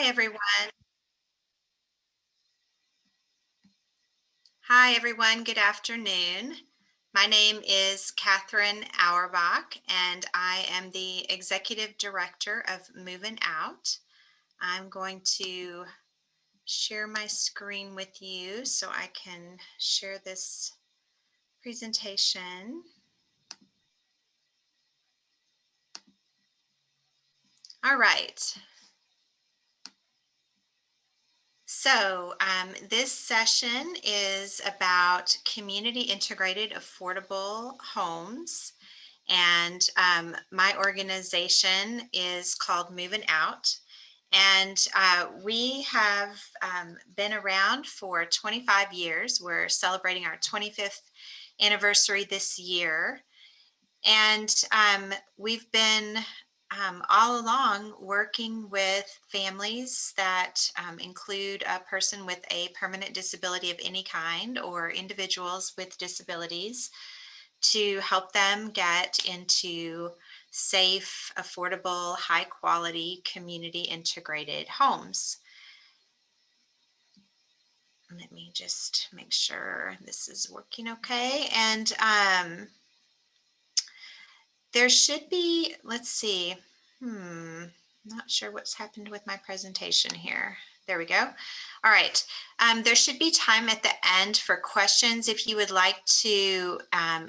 Hi, everyone. Hi, everyone. Good afternoon. My name is Catherine Auerbach, and I am the Executive Director of Movin Out. I'm going to share my screen with you so I can share this presentation. All right. This session is about community integrated affordable homes. And my organization is called Movin Out. And we have been around for 25 years. We're celebrating our 25th anniversary this year. And we've been all along working with families that include a person with a permanent disability of any kind or individuals with disabilities to help them get into safe, affordable, high quality, community integrated homes. Let me just make sure this is working okay. And there should be, let's see, not sure what's happened with my presentation here. There we go. All right. There should be time at the end for questions. If you would like to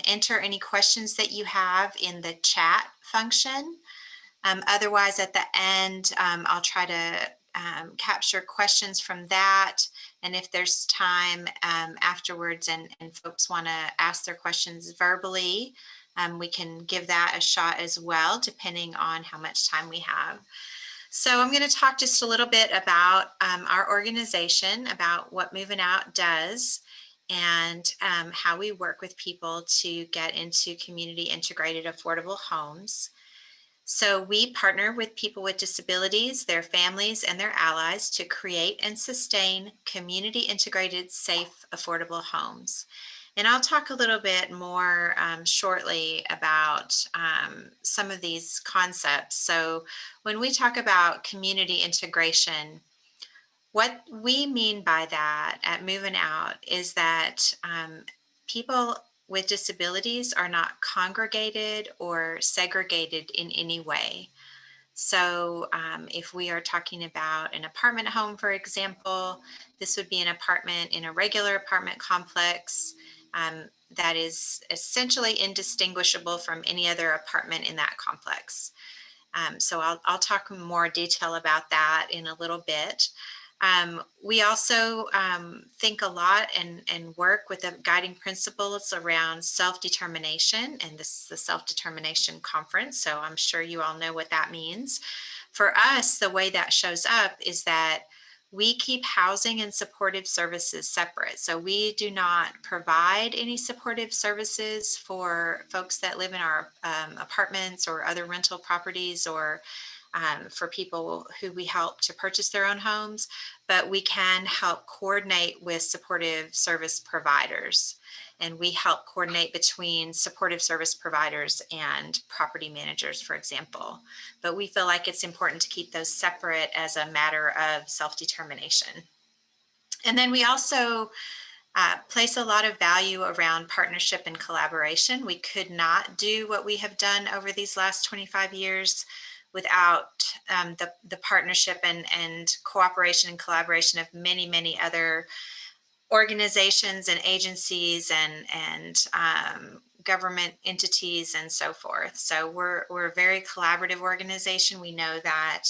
enter any questions that you have in the chat function. Otherwise, at the end, I'll try to capture questions from that. And if there's time afterwards and folks want to ask their questions verbally, we can give that a shot as well, depending on how much time we have. So I'm going to talk just a little bit about our organization, about what Movin Out does, and how we work with people to get into community integrated affordable homes. So we partner with people with disabilities, their families, and their allies to create and sustain community integrated, safe, affordable homes. And I'll talk a little bit more shortly about some of these concepts. So when we talk about community integration, what we mean by that at Movin Out is that people with disabilities are not congregated or segregated in any way. So if we are talking about an apartment home, for example, this would be an apartment in a regular apartment complex that is essentially indistinguishable from any other apartment in that complex. So I'll talk in more detail about that in a little bit. We also think a lot and work with the guiding principles around self-determination, and this is the Self-Determination Conference, so I'm sure you all know what that means. For us, the way that shows up is that we keep housing and supportive services separate. So we do not provide any supportive services for folks that live in our apartments or other rental properties, or for people who we help to purchase their own homes, but we can help coordinate with supportive service providers. And we help coordinate between supportive service providers and property managers, for example. But we feel like it's important to keep those separate as a matter of self-determination. And then we also place a lot of value around partnership and collaboration. We could not do what we have done over these last 25 years without the partnership and cooperation and collaboration of many, many other organizations and agencies and government entities and so forth. So we're a very collaborative organization. We know that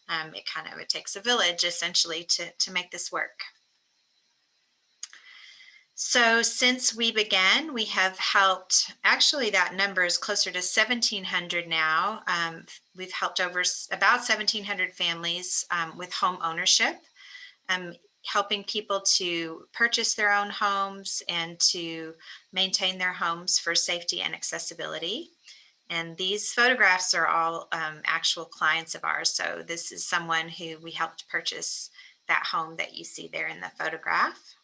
it takes a village essentially to make this work. So since we began, we have helped, actually that number is closer to 1,700 now. We've helped over about 1,700 families with home ownership, helping people to purchase their own homes and to maintain their homes for safety and accessibility. And these photographs are all actual clients of ours. So this is someone who we helped purchase that home that you see there in the photograph.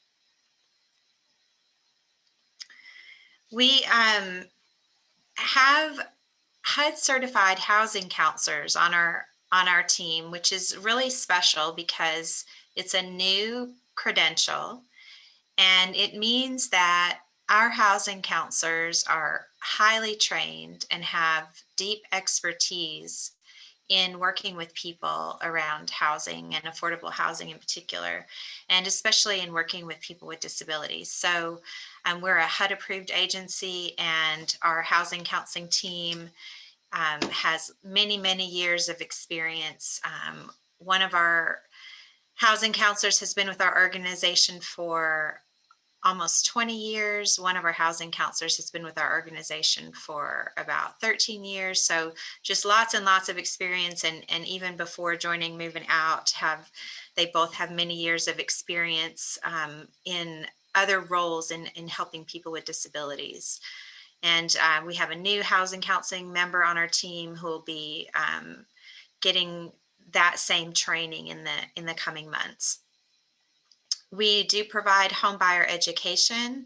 We have HUD certified housing counselors on our on our team, which is really special because it's a new credential, and it means that our housing counselors are highly trained and have deep expertise in working with people around housing and affordable housing in particular, and especially in working with people with disabilities. So we're a HUD approved agency, and our housing counseling team has many, many years of experience. One of our housing counselors has been with our organization for almost 20 years. One of our housing counselors has been with our organization for about 13 years. So just lots and lots of experience. And even before joining Movin Out, they both have many years of experience in other roles in helping people with disabilities. And we have a new housing counseling member on our team who will be getting that same training in the coming months. We do provide home buyer education.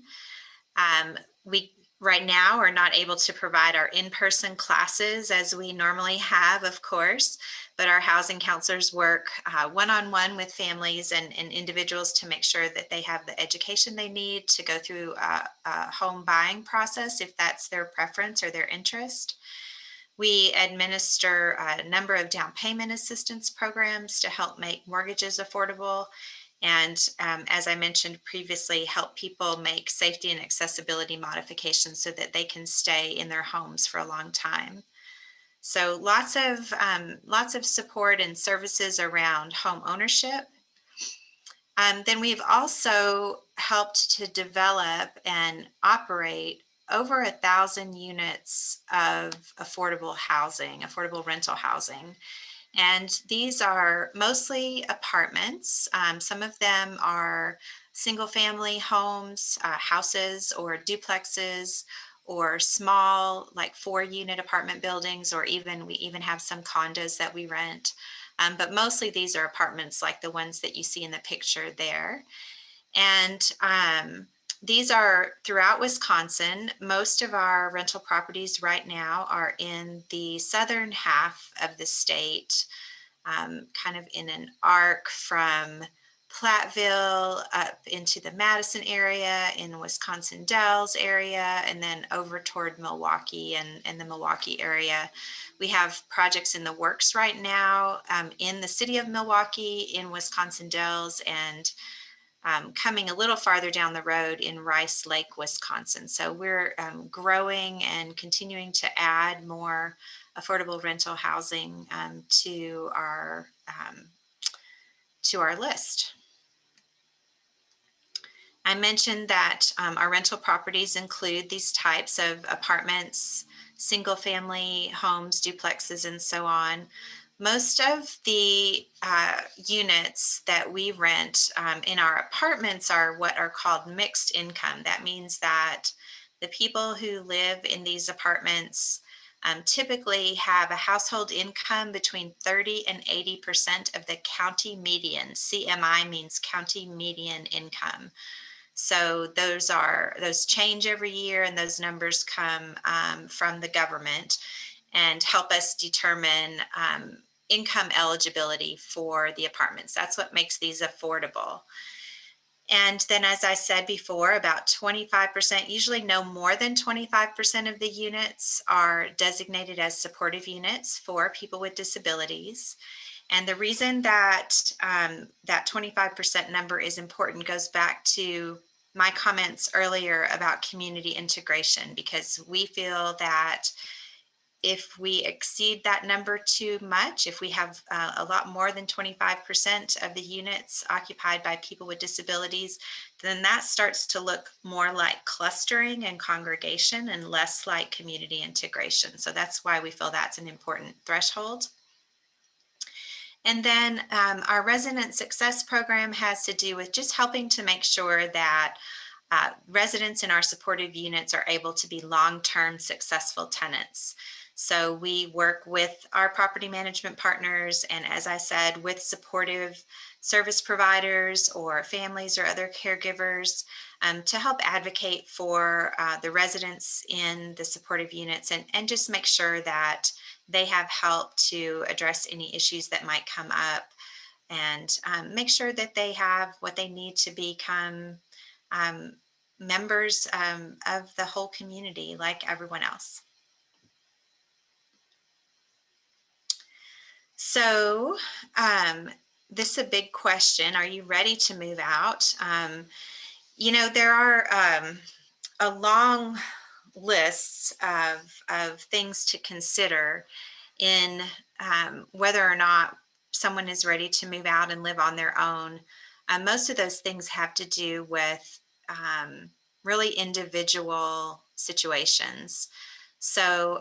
We right now are not able to provide our in-person classes as we normally have, of course, but our housing counselors work one-on-one with families and individuals to make sure that they have the education they need to go through a home buying process if that's their preference or their interest. We administer a number of down payment assistance programs to help make mortgages affordable. And as I mentioned previously, help people make safety and accessibility modifications so that they can stay in their homes for a long time. So lots of support and services around home ownership. Then we've also helped to develop and operate over 1,000 units of affordable rental housing. And these are mostly apartments. Some of them are single family homes, houses or duplexes, or small like 4-unit apartment buildings, or we even have some condos that we rent. But mostly these are apartments like the ones that you see in the picture there. And these are throughout Wisconsin. Most of our rental properties right now are in the southern half of the state, kind of in an arc from Platteville up into the Madison area, in Wisconsin Dells area, and then over toward Milwaukee and the Milwaukee area. We have projects in the works right now in the city of Milwaukee, in Wisconsin Dells, and coming a little farther down the road in Rice Lake, Wisconsin. So we're growing and continuing to add more affordable rental housing to our list. I mentioned that our rental properties include these types of apartments, single family homes, duplexes, and so on. Most of the units that we rent in our apartments are what are called mixed income. That means that the people who live in these apartments typically have a household income between 30 and 80% of the county median. CMI means county median income. So those change every year, and those numbers come from the government and help us determine income eligibility for the apartments. That's what makes these affordable. And then, as I said before, about 25%, usually no more than 25% of the units are designated as supportive units for people with disabilities. And the reason that that 25% number is important goes back to my comments earlier about community integration, because we feel that if we exceed that number too much, if we have a lot more than 25% of the units occupied by people with disabilities, then that starts to look more like clustering and congregation and less like community integration. So that's why we feel that's an important threshold. And then our resident success program has to do with just helping to make sure that residents in our supportive units are able to be long-term successful tenants. So we work with our property management partners, and as I said, with supportive service providers or families or other caregivers to help advocate for the residents in the supportive units and just make sure that they have help to address any issues that might come up, and make sure that they have what they need to become um, members of the whole community like everyone else. So, this is a big question. Are you ready to move out? There are a long lists of things to consider in whether or not someone is ready to move out and live on their own. Most of those things have to do with really individual situations. So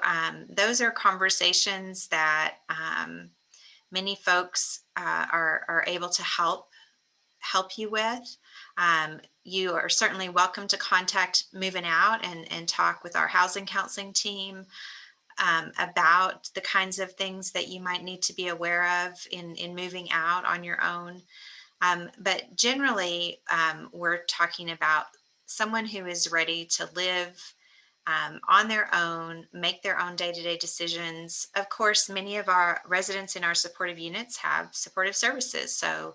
those are conversations that many folks are able to help you with. You are certainly welcome to contact Moving Out and talk with our housing counseling team about the kinds of things that you might need to be aware of in moving out on your own. But generally, we're talking about someone who is ready to live on their own, make their own day-to-day decisions. Of course, many of our residents in our supportive units have supportive services, so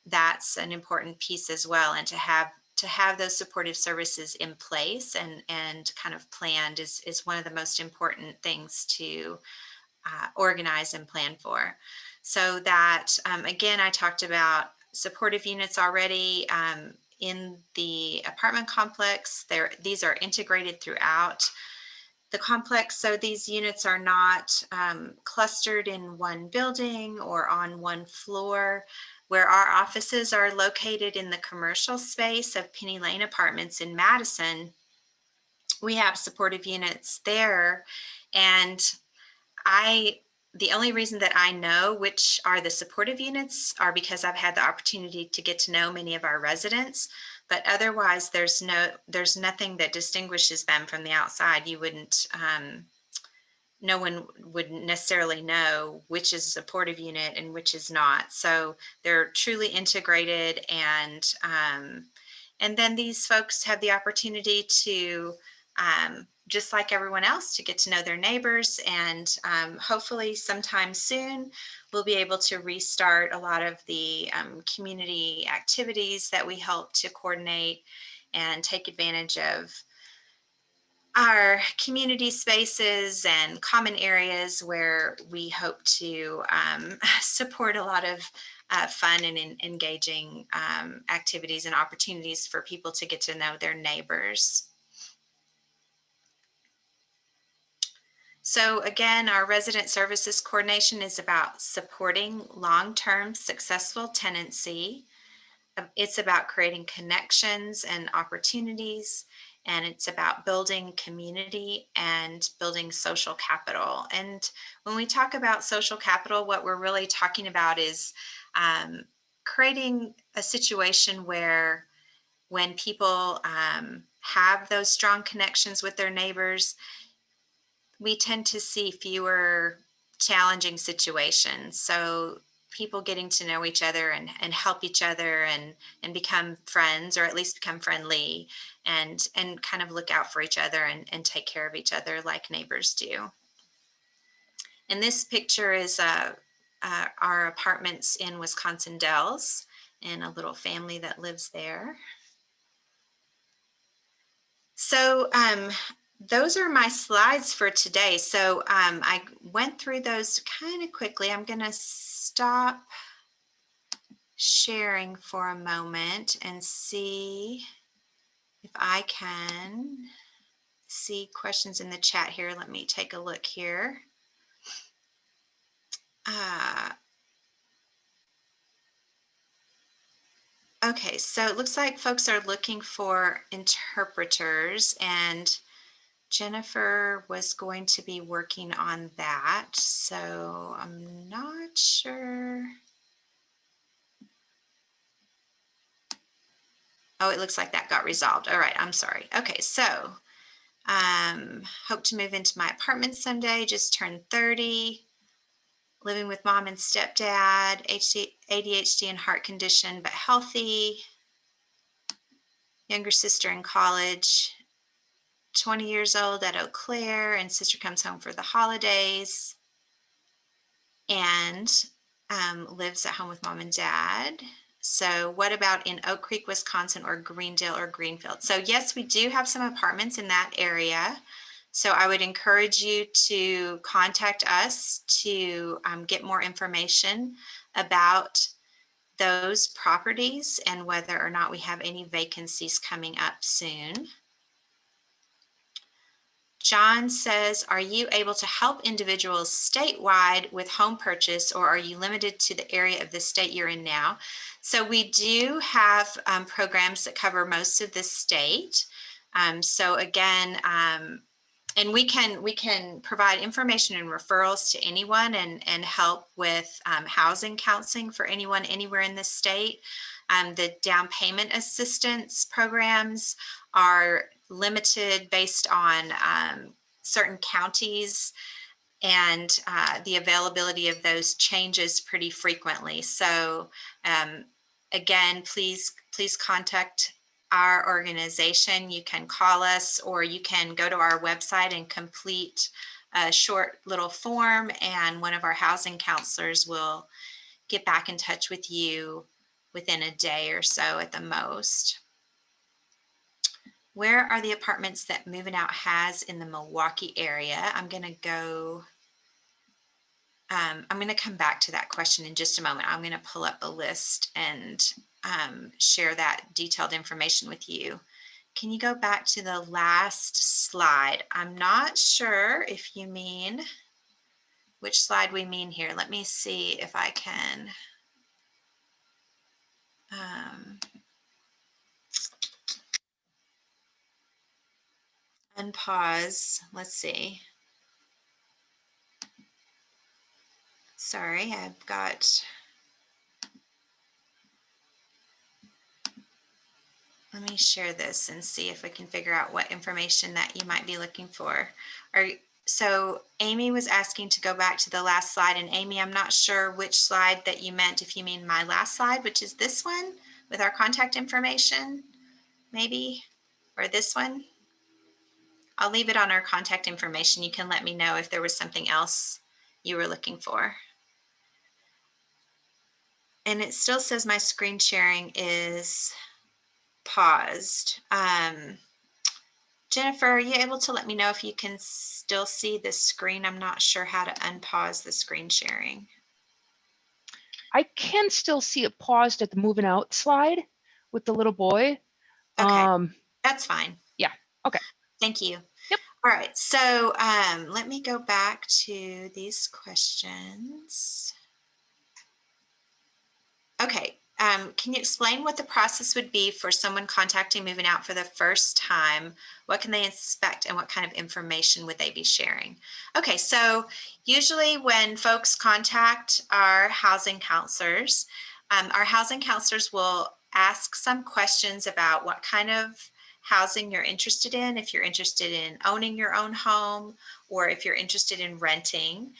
that's an important piece as well. And to have those supportive services in place and kind of planned is one of the most important things to organize and plan for. So that again, I talked about supportive units already in the apartment complex. These are integrated throughout the complex, so these units are not clustered in one building or on one floor. Where our offices are located in the commercial space of Penny Lane Apartments in Madison, we have supportive units there. And I the only reason that I know which are the supportive units are because I've had the opportunity to get to know many of our residents, but otherwise there's nothing that distinguishes them from the outside. No one would necessarily know which is a supportive unit and which is not. So they're truly integrated, and then these folks have the opportunity to, just like everyone else, to get to know their neighbors. And hopefully sometime soon, we'll be able to restart a lot of the community activities that we help to coordinate and take advantage of our community spaces and common areas where we hope to support a lot of fun and engaging activities and opportunities for people to get to know their neighbors. So again, our resident services coordination is about supporting long-term successful tenancy. It's about creating connections and opportunities, and it's about building community and building social capital. And when we talk about social capital, what we're really talking about is creating a situation where when people have those strong connections with their neighbors, we tend to see fewer challenging situations. So people getting to know each other and help each other and become friends, or at least become friendly, and kind of look out for each other and take care of each other like neighbors do. And this picture is our apartments in Wisconsin Dells and a little family that lives there. So those are my slides for today. So I went through those kind of quickly. I'm going to stop sharing for a moment and see if I can see questions in the chat here. Let me take a look here. Okay, so it looks like folks are looking for interpreters, and Jennifer was going to be working on that, so I'm not sure. Oh, it looks like that got resolved. All right, I'm sorry. Okay, so hope to move into my apartment someday, just turned 30, living with mom and stepdad, ADHD and heart condition, but healthy, younger sister in college, 20 years old at Eau Claire, and sister comes home for the holidays and lives at home with mom and dad. So what about in Oak Creek, Wisconsin, or Greendale or Greenfield? So yes, we do have some apartments in that area. So I would encourage you to contact us to get more information about those properties and whether or not we have any vacancies coming up soon. John says, are you able to help individuals statewide with home purchase, or are you limited to the area of the state you're in now? So we do have programs that cover most of the state. So again, and we can provide information and referrals to anyone and help with housing counseling for anyone anywhere in the state. The down payment assistance programs are limited based on certain counties, and the availability of those changes pretty frequently. So again, please contact our organization. You can call us, or you can go to our website and complete a short little form, and one of our housing counselors will get back in touch with you within a day or so at the most. Where are the apartments that Movin Out has in the Milwaukee area? I'm going to go, I'm going to come back to that question in just a moment. I'm going to pull up a list and share that detailed information with you. Can you go back to the last slide? I'm not sure if you mean which slide we mean here. Let me see if I can unpause. Let's see. Sorry, I've got, let me share this and see if I can figure out what information that you might be looking for. So Amy was asking to go back to the last slide, and Amy, I'm not sure which slide that you meant, if you mean my last slide, which is this one with our contact information, maybe, or this one. I'll leave it on our contact information. You can let me know if there was something else you were looking for. And it still says my screen sharing is paused. Jennifer, are you able to let me know if you can still see the screen? I'm not sure how to unpause the screen sharing. I can still see it paused at the Movin Out slide with the little boy. Okay, that's fine. Yeah, okay. Thank you. Yep. All right, so let me go back to these questions. Okay, can you explain what the process would be for someone contacting Movin Out for the first time? What can they expect, and what kind of information would they be sharing? Okay, so usually when folks contact our housing counselors will ask some questions about what kind of housing you're interested in, if you're interested in owning your own home, or if you're interested in renting.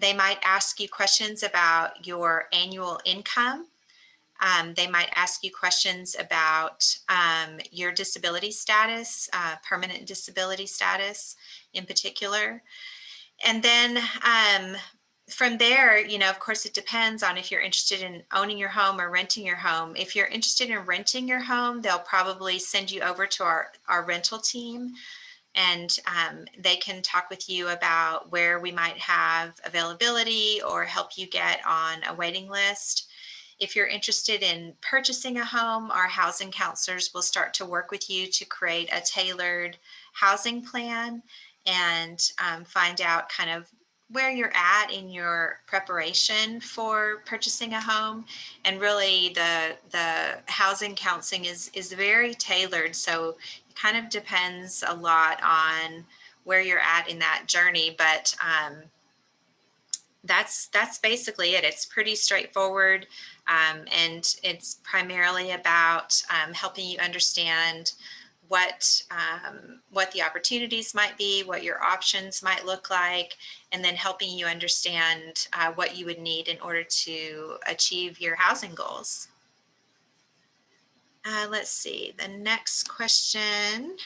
They might ask you questions about your annual income. They might ask you questions about your disability status, permanent disability status in particular. And then from there, you know, of course, it depends on if you're interested in owning your home or renting your home. If you're interested in renting your home, they'll probably send you over to our rental team, and they can talk with you about where we might have availability or help you get on a waiting list. If you're interested in purchasing a home, our housing counselors will start to work with you to create a tailored housing plan and find out kind of where you're at in your preparation for purchasing a home. And really the housing counseling is very tailored, so it kind of depends a lot on where you're at in that journey, but that's basically it. It's pretty straightforward, and it's primarily about helping you understand what the opportunities might be, what your options might look like, and then helping you understand what you would need in order to achieve your housing goals. Let's see, the next question.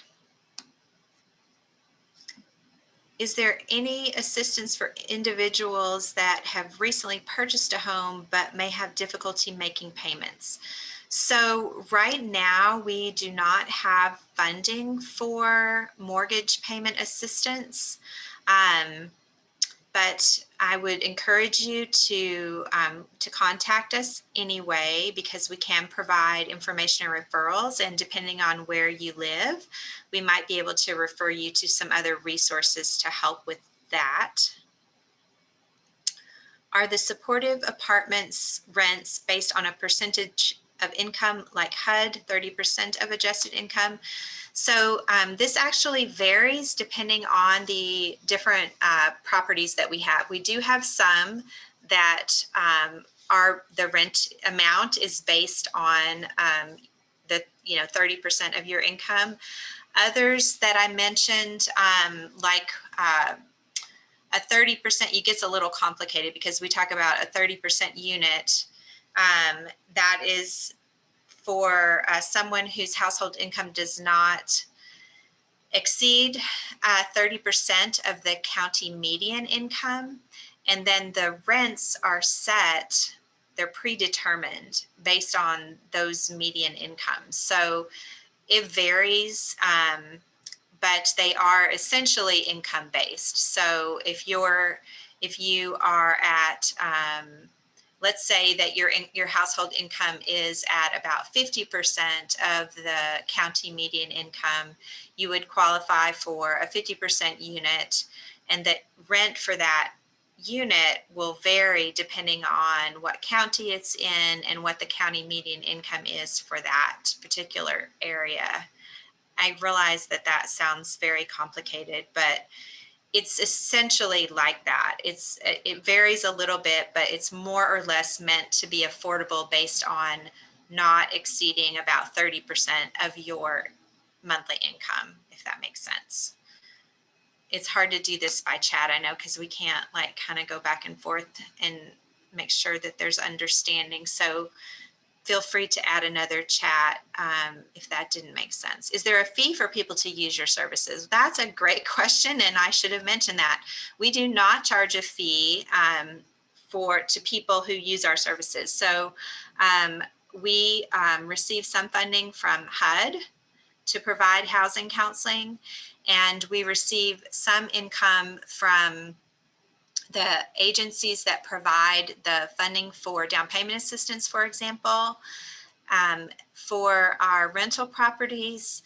Is there any assistance for individuals that have recently purchased a home but may have difficulty making payments? So right now, we do not have funding for mortgage payment assistance. Um, but I would encourage you to contact us anyway, because we can provide information and referrals, and depending on where you live, we might be able to refer you to some other resources to help with that. Are the supportive apartments rents based on a percentage of income like HUD, 30% of adjusted income? So this actually varies depending on the different properties that we have. We do have some that are the rent amount is based on the 30% of your income. Others that I mentioned, like a 30%, it gets a little complicated because we talk about a 30% unit that is for someone whose household income does not exceed 30% of the county median income. And then the rents are set, they're predetermined based on those median incomes. So it varies, but they are essentially income based. So if you are at let's say that your household income is at about 50% of the county median income, you would qualify for a 50% unit, and the rent for that unit will vary depending on what county it's in and what the county median income is for that particular area. I realize that that sounds very complicated, but it's essentially like that. It varies a little bit, but it's more or less meant to be affordable based on not exceeding about 30% of your monthly income, if that makes sense. It's hard to do this by chat, I know, because we can't like kind of go back and forth and make sure that there's understanding. So feel free to add another chat if that didn't make sense. Is there a fee for people to use your services? That's a great question, and I should have mentioned that. We do not charge a fee to people who use our services. So we receive some funding from HUD to provide housing counseling, and we receive some income from the agencies that provide the funding for down payment assistance, for example. For our rental properties,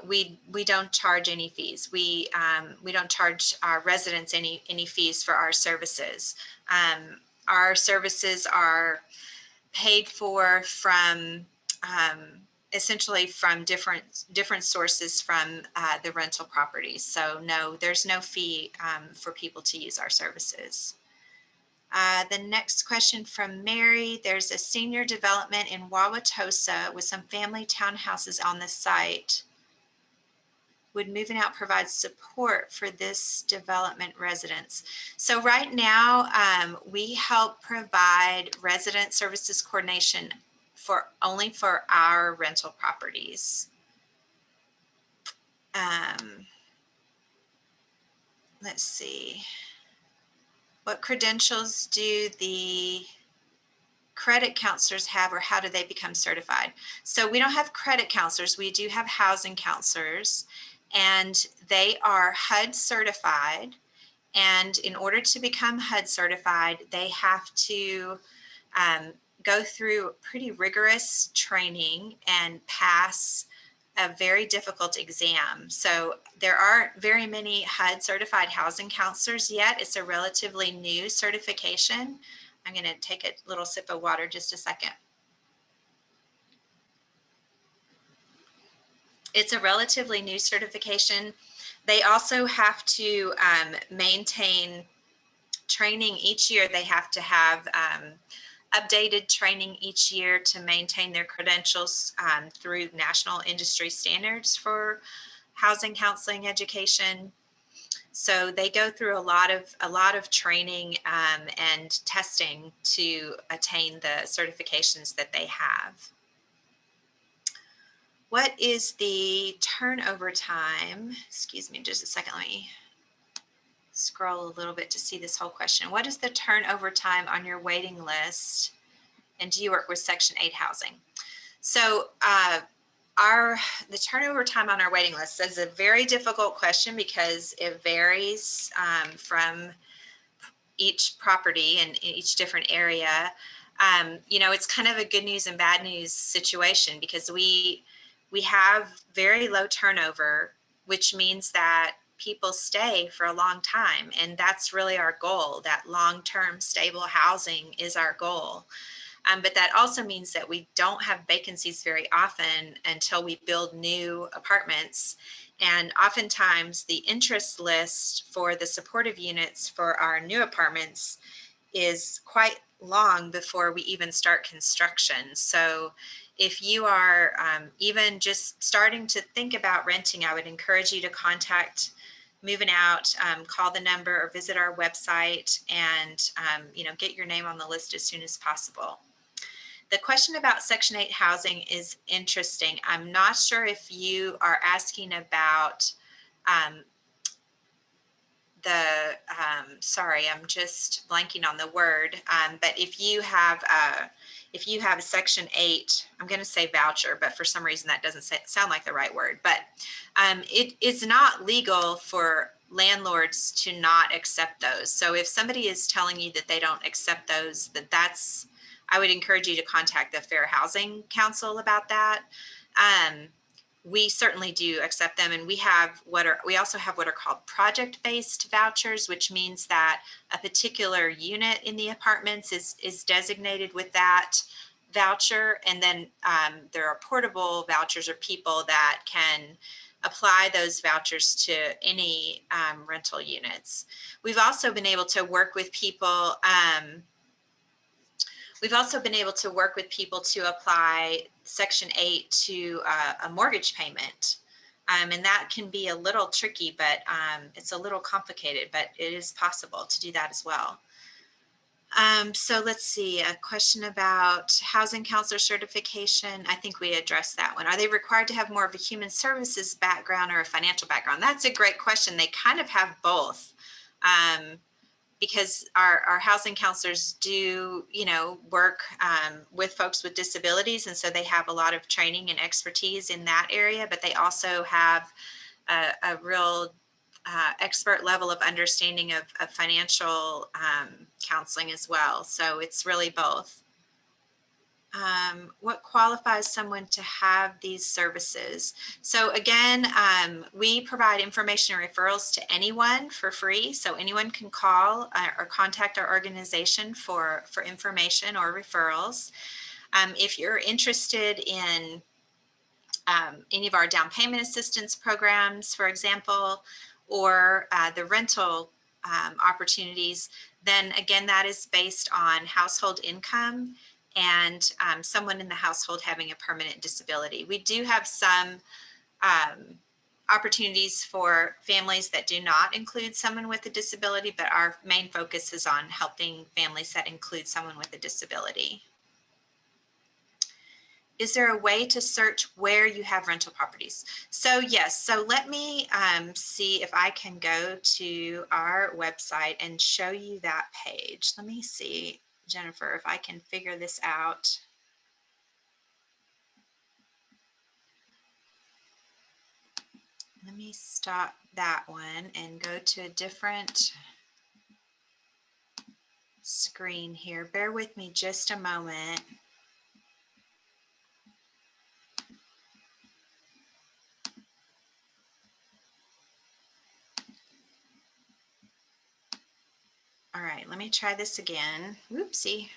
we don't charge any fees. We don't charge our residents any fees for our services. Our services are paid for from essentially from different sources from the rental properties. So no, there's no fee for people to use our services. The next question from Mary, there's a senior development in Wauwatosa with some family townhouses on the site. Would Moving Out provide support for this development residents? So right now, we help provide resident services coordination only for our rental properties. Let's see. What credentials do the credit counselors have, or how do they become certified? So we don't have credit counselors. We do have housing counselors, and they are HUD certified. And in order to become HUD certified, they have to go through pretty rigorous training and pass a very difficult exam. So there aren't very many HUD certified housing counselors yet. It's a relatively new certification. I'm going to take a little sip of water just a second. It's a relatively new certification. They also have to maintain training each year. They have to have updated training each year to maintain their credentials through national industry standards for housing counseling education. So they go through a lot of training and testing to attain the certifications that they have. What is the turnover time? Excuse me, just a second. scroll a little bit to see this whole question. What is the turnover time on your waiting list? And do you work with Section 8 housing? So the turnover time on our waiting list is a very difficult question because it varies from each property and in each different area. It's kind of a good news and bad news situation because we have very low turnover, which means that people stay for a long time. And that's really our goal. That long-term stable housing is our goal. But that also means that we don't have vacancies very often until we build new apartments. And oftentimes the interest list for the supportive units for our new apartments is quite long before we even start construction. So if you are even just starting to think about renting, I would encourage you to contact Moving Out, call the number or visit our website and get your name on the list as soon as possible. The question about Section 8 housing is interesting. I'm not sure if you are asking about sorry, I'm just blanking on the word. But if you have a Section 8, I'm going to say voucher, but for some reason that doesn't sound like the right word. But it is not legal for landlords to not accept those. So if somebody is telling you that they don't accept those, I would encourage you to contact the Fair Housing Council about that. We certainly do accept them, and we also have what are called project-based vouchers, which means that a particular unit in the apartments is designated with that voucher, and then there are portable vouchers or people that can apply those vouchers to any rental units. We've also been able to work with people. We've also been able to work with people to apply Section 8 to a mortgage payment. And that can be a little tricky, but it's a little complicated, but it is possible to do that as well. So let's see, a question about housing counselor certification. I think we addressed that one. Are they required to have more of a human services background or a financial background? That's a great question. They kind of have both. Because our housing counselors do, work with folks with disabilities. And so they have a lot of training and expertise in that area, but they also have a real expert level of understanding of financial counseling as well. So it's really both. What qualifies someone to have these services? So again, we provide information and referrals to anyone for free. So anyone can call or contact our organization for information or referrals. If you're interested in any of our down payment assistance programs, for example, or the rental opportunities, then again, that is based on household income and someone in the household having a permanent disability. We do have some opportunities for families that do not include someone with a disability, but our main focus is on helping families that include someone with a disability. Is there a way to search where you have rental properties? So yes, so let me see if I can go to our website and show you that page. Let me see, Jennifer, if I can figure this out. Let me stop that one and go to a different screen here. Bear with me just a moment. All right, let me try this again. Whoopsie.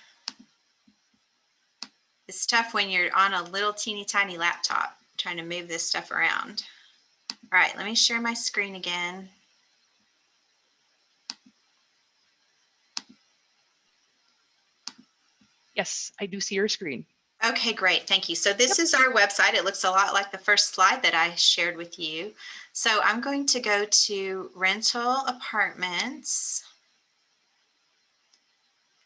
It's tough when you're on a little teeny tiny laptop trying to move this stuff around. All right, let me share my screen again. Yes, I do see your screen. Okay, great. Thank you. So this is our website. It looks a lot like the first slide that I shared with you. So I'm going to go to rental apartments.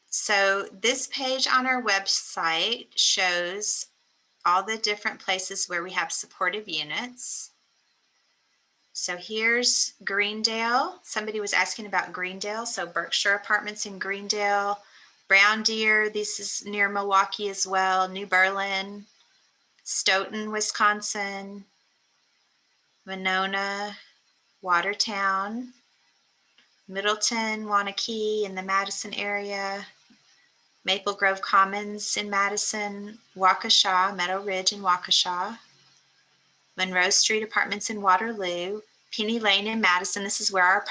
So this page on our website shows all the different places where we have supportive units. So here's Greendale. Somebody was asking about Greendale. So Berkshire Apartments in Greendale, Brown Deer, this is near Milwaukee as well, New Berlin, Stoughton, Wisconsin, Monona, Watertown, Middleton, Wanakee in the Madison area, Maple Grove Commons in Madison, Waukesha, Meadow Ridge in Waukesha, Monroe Street Apartments in Waterloo, Penny Lane in Madison. This is where our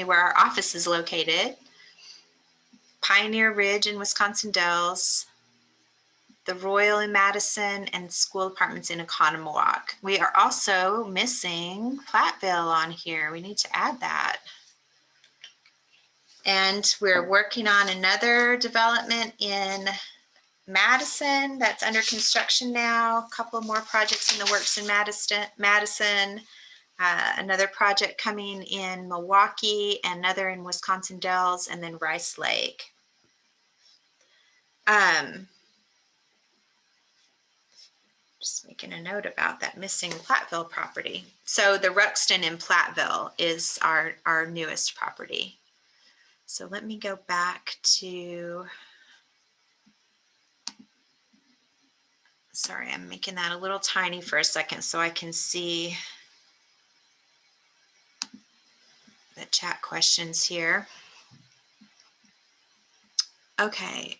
where our office is located. Pioneer Ridge in Wisconsin Dells, the Royal in Madison, and School Apartments in Oconomowoc. We are also missing Platteville on here. We need to add that. And we're working on another development in Madison that's under construction now. A couple more projects in the works in Madison. Another project coming in Milwaukee, another in Wisconsin Dells, and then Rice Lake. Just making a note about that missing Platteville property. So the Ruxton in Platteville is our newest property. So let me go back to, sorry, I'm making that a little tiny for a second so I can see the chat questions here. Okay.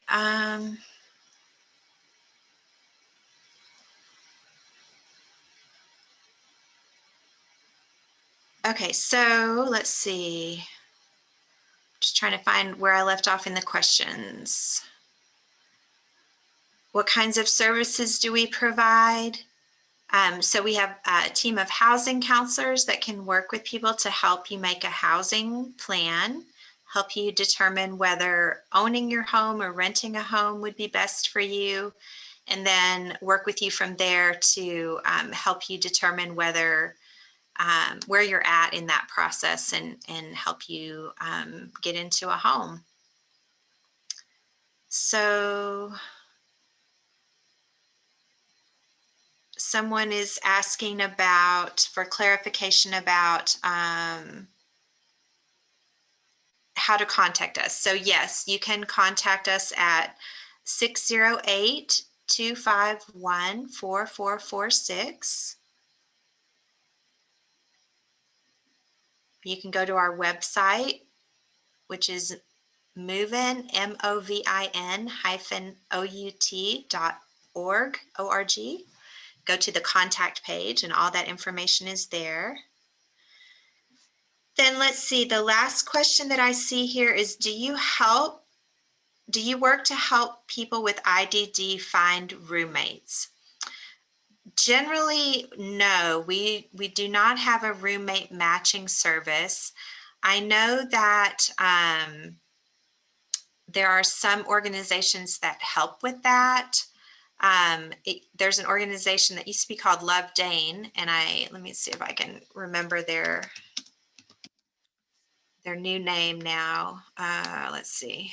Okay, so let's see. Just trying to find where I left off in the questions. What kinds of services do we provide? So we have a team of housing counselors that can work with people to help you make a housing plan, help you determine whether owning your home or renting a home would be best for you, and then work with you from there to help you determine whether where you're at in that process and help you get into a home. So someone is asking for clarification about how to contact us. So yes, you can contact us at 608-251-4446. You can go to our website, which is Movin, MOVIN -OUT.org, O-R-G. Go to the contact page and all that information is there. Then let's see, the last question that I see here is, do you work to help people with IDD find roommates? Generally, no, we do not have a roommate matching service. I know that there are some organizations that help with that. There's an organization that used to be called Love Dane, and let me see if I can remember their new name now. Let's see.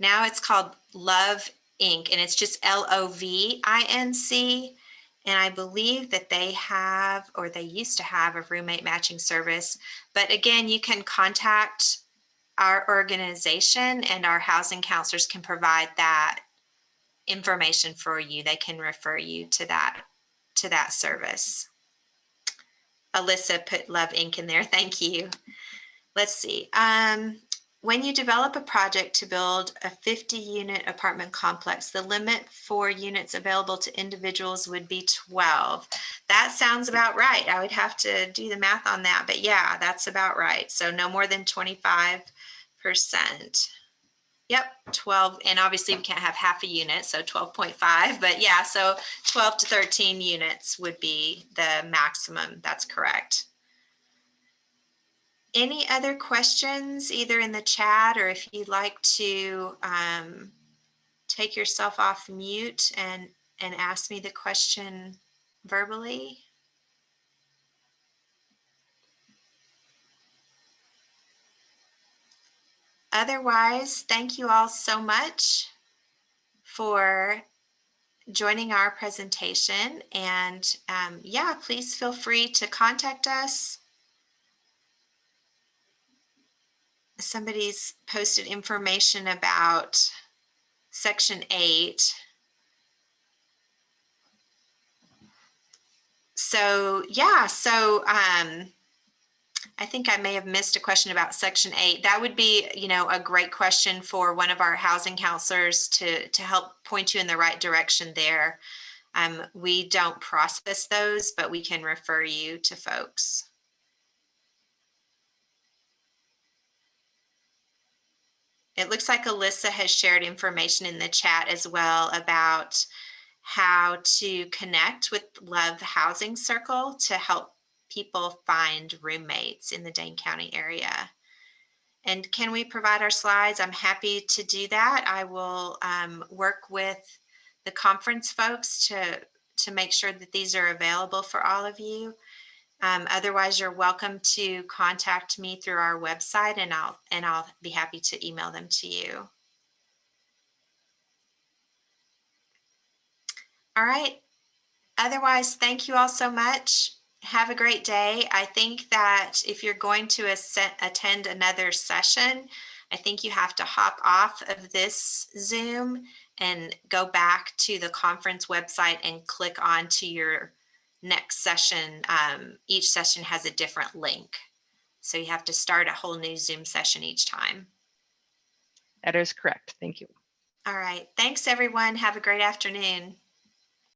Now it's called Love Inc., and it's just LOVINC. And I believe that they have, or they used to have, a roommate matching service. But again, you can contact our organization and our housing counselors can provide that information for you. They can refer you to that service. Alyssa put Love Inc. in there. Thank you. Let's see. When you develop a project to build a 50-unit apartment complex, the limit for units available to individuals would be 12. That sounds about right. I would have to do the math on that, but yeah, that's about right. So no more than 25%. Yep, 12, and obviously we can't have half a unit, so 12.5, but yeah, so 12 to 13 units would be the maximum. That's correct. Any other questions, either in the chat or if you'd like to take yourself off mute and ask me the question verbally? Otherwise, thank you all so much for joining our presentation. And yeah, please feel free to contact us. Somebody's posted information about Section 8. So yeah, I think I may have missed a question about Section 8. That would be, a great question for one of our housing counselors to help point you in the right direction there. We don't process those, but we can refer you to folks. It looks like Alyssa has shared information in the chat as well about how to connect with Love Housing Circle to help people find roommates in the Dane County area. And can we provide our slides? I'm happy to do that. I will work with the conference folks to make sure that these are available for all of you. Otherwise, you're welcome to contact me through our website, and I'll be happy to email them to you. All right. Otherwise, thank you all so much. Have a great day. I think that if you're going to attend another session, I think you have to hop off of this Zoom and go back to the conference website and click on to your next session. Each session has a different link. So you have to start a whole new Zoom session each time. That is correct. Thank you. All right. Thanks, everyone. Have a great afternoon.